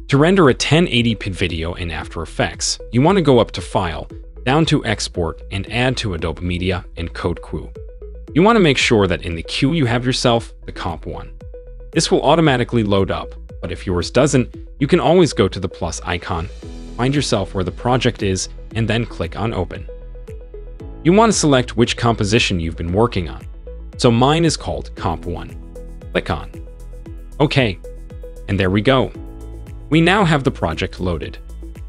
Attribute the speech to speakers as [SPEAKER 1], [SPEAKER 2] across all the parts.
[SPEAKER 1] To render a 1080p video in After Effects, you want to go up to File, down to Export, and add to Adobe Media Encoder queue. You want to make sure that in the queue you have yourself the comp one. This will automatically load up, but if yours doesn't, you can always go to the plus icon, find yourself where the project is, and then click on Open. You want to select which composition you've been working on. So mine is called Comp 1. Click on OK, and there we go. We now have the project loaded.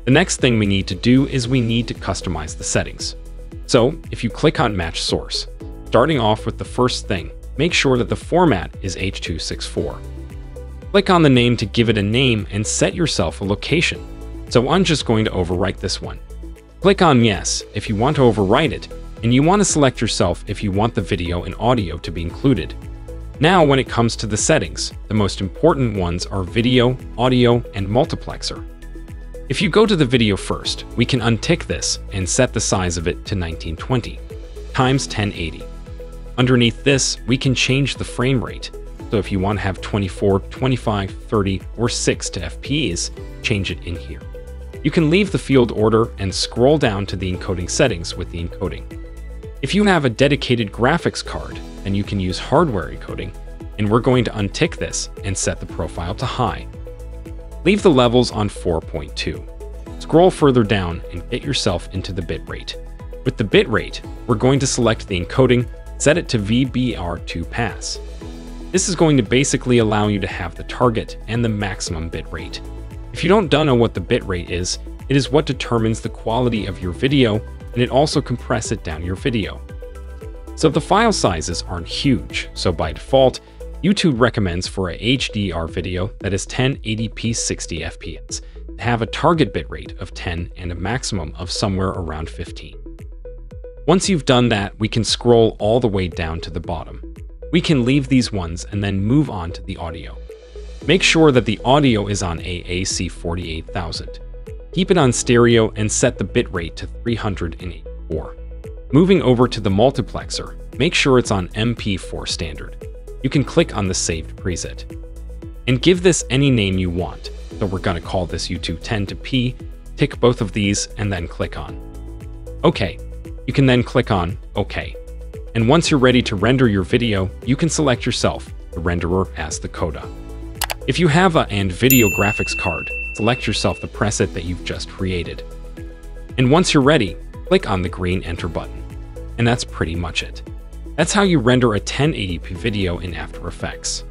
[SPEAKER 1] The next thing we need to do is we need to customize the settings. So if you click on Match Source, starting off with the first thing, make sure that the format is H.264. Click on the name to give it a name and set yourself a location. So I'm just going to overwrite this one. Click on Yes if you want to overwrite it, and you want to select yourself if you want the video and audio to be included. Now when it comes to the settings, the most important ones are video, audio, and multiplexer. If you go to the video first, we can untick this and set the size of it to 1920 times 1080. Underneath this, we can change the frame rate. So if you want to have 24, 25, 30, or 60 FPS, change it in here. You can leave the field order and scroll down to the encoding settings with the encoding. If you have a dedicated graphics card, then you can use hardware encoding, and we're going to untick this and set the profile to high. Leave the levels on 4.2. Scroll further down and get yourself into the bitrate. With the bitrate, we're going to select the encoding, set it to VBR2 pass. This is going to basically allow you to have the target and the maximum bitrate. If you don't know what the bitrate is, it is what determines the quality of your video, and it also compresses it down your video. So the file sizes aren't huge, so by default, YouTube recommends for a HDR video that is 1080p 60 FPS to have a target bitrate of 10 and a maximum of somewhere around 15. Once you've done that, we can scroll all the way down to the bottom. We can leave these ones and then move on to the audio. Make sure that the audio is on AAC 48000. Keep it on stereo and set the bitrate to 384. Moving over to the multiplexer, make sure it's on MP4 standard. You can click on the saved preset. And give this any name you want. So we're going to call this YouTube 10 to P, tick both of these, and then click on OK. You can then click on OK. And once you're ready to render your video, you can select yourself, the renderer, as the coda. If you have a video graphics card, select yourself the preset that you've just created. And once you're ready, click on the green Enter button. And that's pretty much it. That's how you render a 1080p video in After Effects.